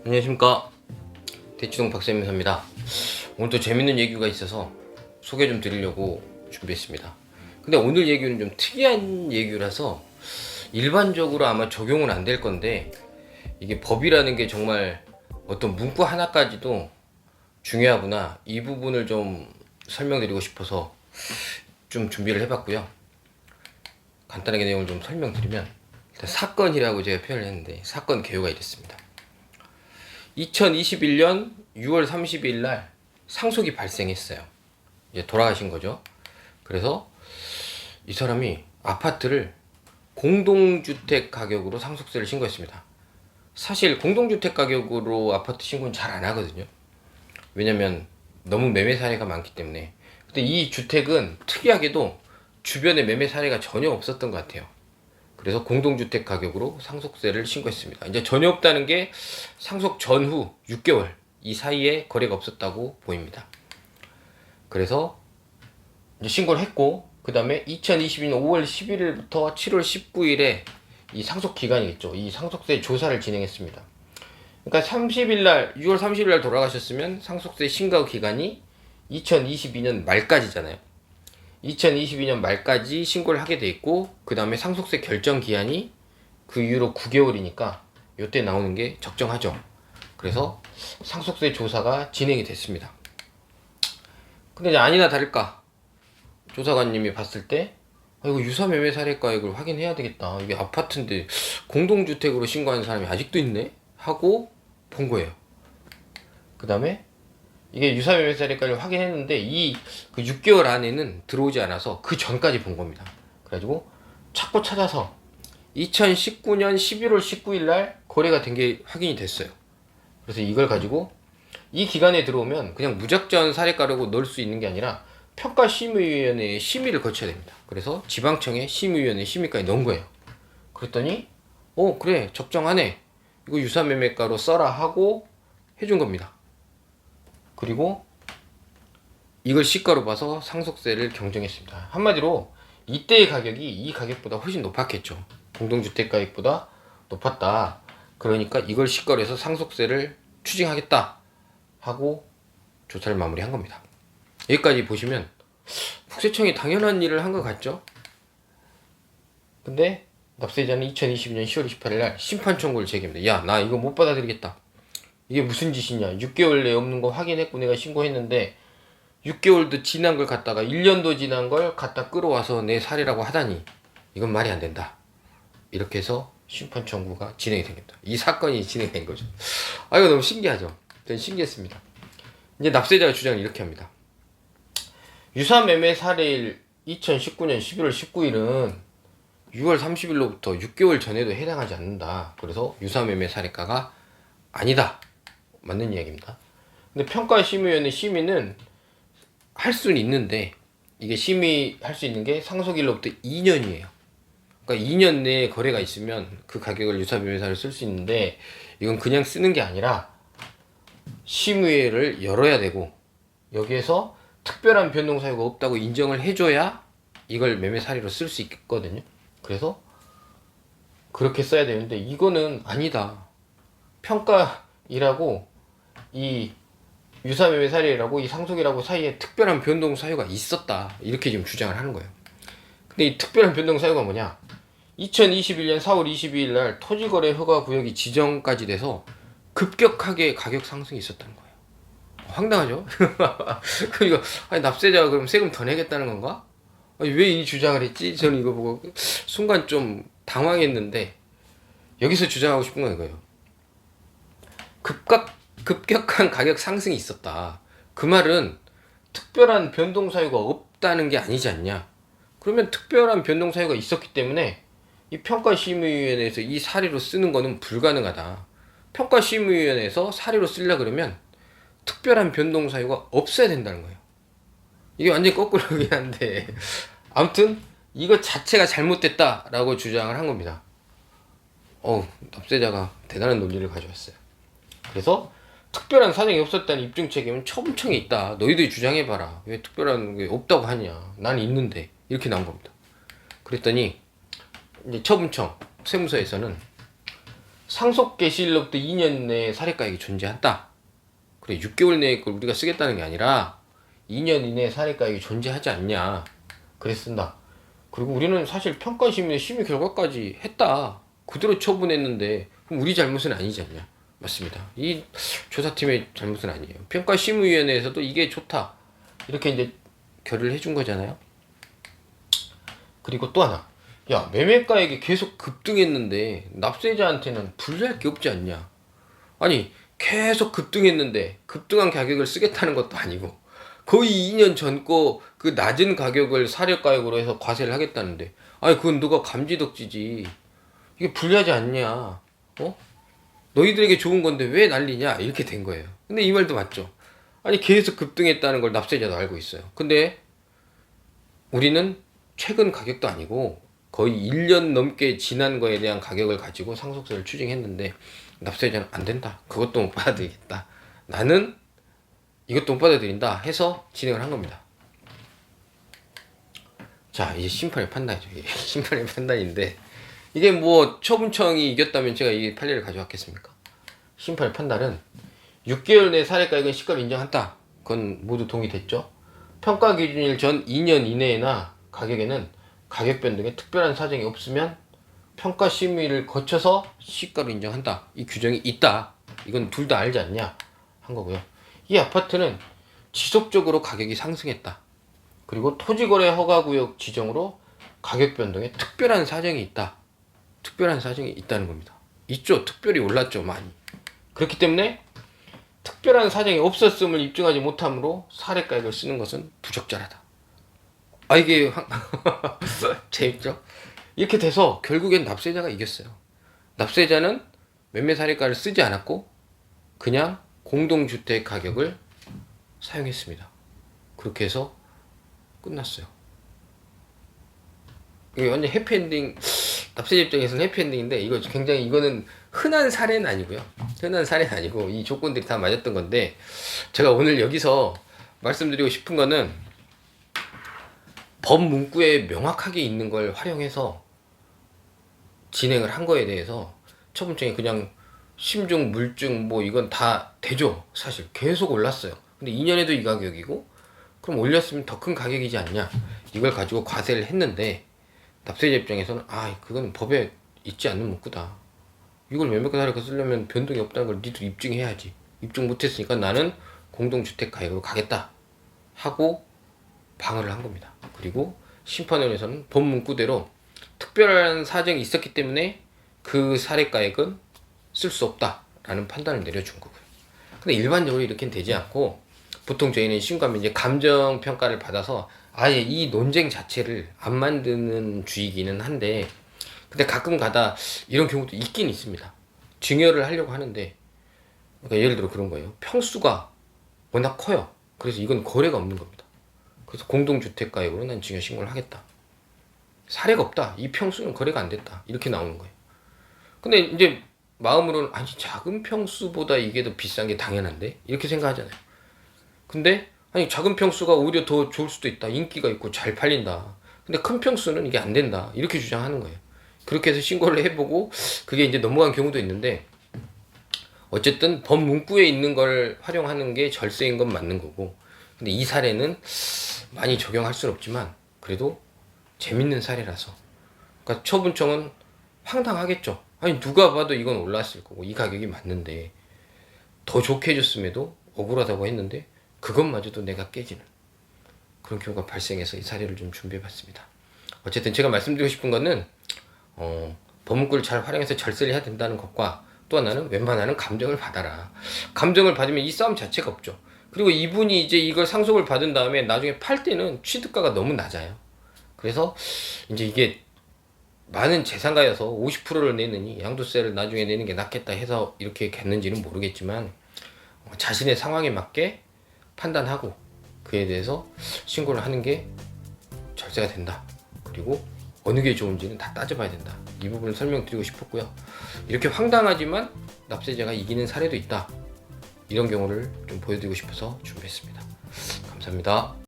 안녕하십니까, 대치동 박세민사입니다. 오늘도 재밌는 얘기가 있어서 소개 좀 드리려고 준비했습니다. 근데 오늘 얘기는 좀 특이한 얘기라서 일반적으로 아마 적용은 안 될 건데, 이게 법이라는 게 정말 어떤 문구 하나까지도 중요하구나, 이 부분을 좀 설명드리고 싶어서 좀 준비를 해봤고요. 간단하게 내용을 좀 설명드리면, 일단 사건이라고 제가 표현을 했는데, 사건 개요가 이랬습니다. 2021년 6월 30일 날 상속이 발생했어요. 이제 돌아가신 거죠. 그래서 이 사람이 아파트를 공동주택 가격으로 상속세를 신고했습니다. 사실 공동주택 가격으로 아파트 신고는 잘 안 하거든요. 왜냐면 너무 매매 사례가 많기 때문에. 근데 이 주택은 특이하게도 주변에 매매 사례가 전혀 없었던 것 같아요. 그래서 공동주택 가격으로 상속세를 신고했습니다. 이제 전혀 없다는 게 상속 전후 6개월 이 사이에 거래가 없었다고 보입니다. 그래서 이제 신고를 했고, 그 다음에 2022년 5월 11일부터 7월 19일에 이 상속 기간이겠죠. 이 상속세 조사를 진행했습니다. 그러니까 30일날 6월 30일날 돌아가셨으면 상속세 신고 기간이 2022년 말까지잖아요. 2022년 말까지 신고를 하게 돼 있고, 그 다음에 상속세 결정 기한이 그 이후로 9개월이니까 이때 나오는 게 적정하죠. 그래서 상속세 조사가 진행이 됐습니다. 근데 이제 아니나 다를까 조사관님이 봤을 때, 이거 유사매매 사례가액을 확인해야 되겠다, 이게 아파트인데 공동주택으로 신고한 사람이 아직도 있네 하고 본 거예요. 그 다음에 이게 유사매매 사례가를 확인했는데 그 6개월 안에는 들어오지 않아서 그 전까지 본 겁니다. 그래가지고 찾고 찾아서 2019년 11월 19일 날 거래가 된 게 확인이 됐어요. 그래서 이걸 가지고 이 기간에 들어오면 그냥 무작정 사례가라고 넣을 수 있는 게 아니라 평가심의위원회의 심의를 거쳐야 됩니다. 그래서 지방청에 심의위원회 심의까지 넣은 거예요. 그랬더니 그래, 적정하네, 이거 유사매매가로 써라 하고 해준 겁니다. 그리고 이걸 시가로 봐서 상속세를 경정했습니다. 한마디로 이때의 가격이 이 가격보다 훨씬 높았겠죠. 공동주택 가격보다 높았다. 그러니까 이걸 시가로 해서 상속세를 추징하겠다 하고 조사를 마무리한 겁니다. 여기까지 보시면 국세청이 당연한 일을 한 것 같죠? 근데 납세자는 2022년 10월 28일 날 심판 청구를 제기합니다. 야, 나 이거 못 받아들이겠다. 이게 무슨 짓이냐. 6개월 내에 없는 거 확인했고 내가 신고했는데 6개월도 지난 걸 갖다가 1년도 지난 걸 갖다 끌어와서 내 사례라고 하다니 이건 말이 안 된다. 이렇게 해서 심판 청구가 진행이 됩니다. 이 사건이 진행된 거죠. 이거 너무 신기하죠. 전 신기했습니다. 이제 납세자가 주장을 이렇게 합니다. 유사매매 사례일 2019년 11월 19일은 6월 30일로부터 6개월 전에도 해당하지 않는다. 그래서 유사매매 사례가가 아니다. 맞는 이야기입니다. 근데 평가심의위원회 심의는 할 수는 있는데, 이게 심의할 수 있는 게 상속일로부터 2년이에요. 그러니까 2년 내에 거래가 있으면 그 가격을 유사매매사를 쓸 수 있는데, 이건 그냥 쓰는 게 아니라 심의회를 열어야 되고, 여기에서 특별한 변동 사유가 없다고 인정을 해줘야 이걸 매매 사례로 쓸 수 있거든요. 그래서 그렇게 써야 되는데 이거는 아니다. 평가이라고 이 유사매매 사례라고 이 상속이라고 사이에 특별한 변동 사유가 있었다, 이렇게 지금 주장을 하는 거예요. 근데 이 특별한 변동 사유가 뭐냐, 2021년 4월 22일 날 토지거래 허가 구역이 지정까지 돼서 급격하게 가격 상승이 있었다는 거예요. 황당하죠? 그러니까 납세자가 그럼 세금 더 내겠다는 건가? 왜 이 주장을 했지? 저는 이거 보고 순간 좀 당황했는데, 여기서 주장하고 싶은 건 이거예요. 급격한 가격 상승이 있었다. 그 말은 특별한 변동 사유가 없다는 게 아니지 않냐. 그러면 특별한 변동 사유가 있었기 때문에 이 평가심의위원회에서 이 사례로 쓰는 거는 불가능하다. 평가심의위원회에서 사례로 쓰려 그러면 특별한 변동 사유가 없어야 된다는 거예요. 이게 완전히 거꾸로긴 한데, 아무튼 이거 자체가 잘못됐다라고 주장을 한 겁니다. 납세자가 대단한 논리를 가져왔어요. 그래서 특별한 사정이 없었다는 입증 책임은 처분청에 있다. 너희들이 주장해봐라. 왜 특별한 게 없다고 하냐. 난 있는데. 이렇게 나온 겁니다. 그랬더니 이제 처분청 세무서에서는 상속 개시일로부터 2년 내에 사례가액이 존재한다. 그래 6개월 내에 걸 우리가 쓰겠다는 게 아니라 2년 이내에 사례가액이 존재하지 않냐. 그래 쓴다. 그리고 우리는 사실 평가심의 심의 결과까지 했다. 그대로 처분했는데 그럼 우리 잘못은 아니지 않냐. 맞습니다. 이 조사팀의 잘못은 아니에요. 평가심의위원회에서도 이게 좋다. 이렇게 이제 결의를 해준 거잖아요. 그리고 또 하나. 야, 매매가액이 계속 급등했는데 납세자한테는 불리할 게 없지 않냐. 아니, 계속 급등했는데 급등한 가격을 쓰겠다는 것도 아니고 거의 2년 전 거 그 낮은 가격을 사례가액으로 해서 과세를 하겠다는데 아니 그건 너가 감지덕지지. 이게 불리하지 않냐. 어? 너희들에게 좋은 건데 왜 난리냐 이렇게 된 거예요. 근데 이 말도 맞죠. 아니 계속 급등했다는 걸 납세자도 알고 있어요. 근데 우리는 최근 가격도 아니고 거의 1년 넘게 지난 거에 대한 가격을 가지고 상속세를 추징했는데 납세자는 안 된다. 그것도 못 받아들이겠다. 나는 이것도 못 받아들인다 해서 진행을 한 겁니다. 자, 이제 심판의 판단이죠. 이게 심판의 판단인데 이게 뭐 처분청이 이겼다면 제가 이 판례를 가져왔겠습니까? 심판의 판단은 6개월 내 사례가액은 시가를 인정한다. 그건 모두 동의됐죠. 평가 기준일 전 2년 이내나 가격에는 가격 변동에 특별한 사정이 없으면 평가 심의를 거쳐서 시가로 인정한다. 이 규정이 있다. 이건 둘 다 알지 않냐 한 거고요. 이 아파트는 지속적으로 가격이 상승했다. 그리고 토지거래 허가구역 지정으로 가격 변동에 특별한 사정이 있다. 특별한 사정이 있다는 겁니다. 있죠. 특별히 올랐죠. 많이. 그렇기 때문에 특별한 사정이 없었음을 입증하지 못하므로 사례가액을 쓰는 것은 부적절하다. 아 이게 재밌죠? 이렇게 돼서 결국엔 납세자가 이겼어요. 납세자는 매매 사례가를 쓰지 않았고 그냥 공동주택 가격을 사용했습니다. 그렇게 해서 끝났어요. 이게 완전 해피엔딩. 납세자 입장에서는 해피엔딩인데 이거 굉장히 이거는 흔한 사례는 아니고요. 흔한 사례는 아니고 이 조건들이 다 맞았던 건데 제가 오늘 여기서 말씀드리고 싶은 거는 법 문구에 명확하게 있는 걸 활용해서 진행을 한 거에 대해서 처분청이 그냥 심증, 물증 뭐 이건 다 되죠. 사실 계속 올랐어요. 근데 2년에도 이 가격이고 그럼 올렸으면 더 큰 가격이지 않냐. 이걸 가지고 과세를 했는데 납세자 입장에서는 아 그건 법에 있지 않는 문구다. 이걸 매매가 사례가 쓰려면 변동이 없다는 걸 니들 입증해야지. 입증 못했으니까 나는 공동주택 가격으로 가겠다 하고 방어를 한 겁니다. 그리고 심판원에서는 법 문구대로 특별한 사정이 있었기 때문에 그 사례가액은 쓸 수 없다라는 판단을 내려준 거고요. 근데 일반적으로 이렇게는 되지 않고 보통 저희는 신고하면 이제 감정 평가를 받아서 아예 이 논쟁 자체를 안 만드는 주의기는 한데 근데 가끔 가다 이런 경우도 있긴 있습니다. 증여를 하려고 하는데 그러니까 예를 들어 그런 거예요. 평수가 워낙 커요. 그래서 이건 거래가 없는 겁니다. 그래서 공동주택가액으로 난 증여 신고를 하겠다. 사례가 없다. 이 평수는 거래가 안 됐다. 이렇게 나오는 거예요. 근데 이제 마음으로는 아니 작은 평수보다 이게 더 비싼 게 당연한데 이렇게 생각하잖아요. 근데 아니 작은 평수가 오히려 더 좋을 수도 있다. 인기가 있고 잘 팔린다. 근데 큰 평수는 이게 안 된다. 이렇게 주장하는 거예요. 그렇게 해서 신고를 해보고 그게 이제 넘어간 경우도 있는데 어쨌든 법 문구에 있는 걸 활용하는 게 절세인 건 맞는 거고 근데 이 사례는 많이 적용할 수는 없지만 그래도 재밌는 사례라서 그러니까 처분청은 황당하겠죠. 아니 누가 봐도 이건 올랐을 거고 이 가격이 맞는데 더 좋게 해줬음에도 억울하다고 했는데 그것마저도 내가 깨지는 그런 경우가 발생해서 이 사례를 좀 준비해봤습니다. 어쨌든 제가 말씀드리고 싶은 거는 법문구를 잘 활용해서 절세를 해야 된다는 것과 또 하나는 웬만하면 감정을 받아라. 감정을 받으면 이 싸움 자체가 없죠. 그리고 이분이 이제 이걸 상속을 받은 다음에 나중에 팔 때는 취득가가 너무 낮아요. 그래서 이제 이게 많은 재산가여서 50%를 내느니 양도세를 나중에 내는 게 낫겠다 해서 이렇게 했는지는 모르겠지만 자신의 상황에 맞게 판단하고 그에 대해서 신고를 하는 게 절세가 된다. 그리고 어느 게 좋은지는 다 따져봐야 된다. 이 부분을 설명드리고 싶었고요. 이렇게 황당하지만 납세자가 이기는 사례도 있다. 이런 경우를 좀 보여드리고 싶어서 준비했습니다. 감사합니다.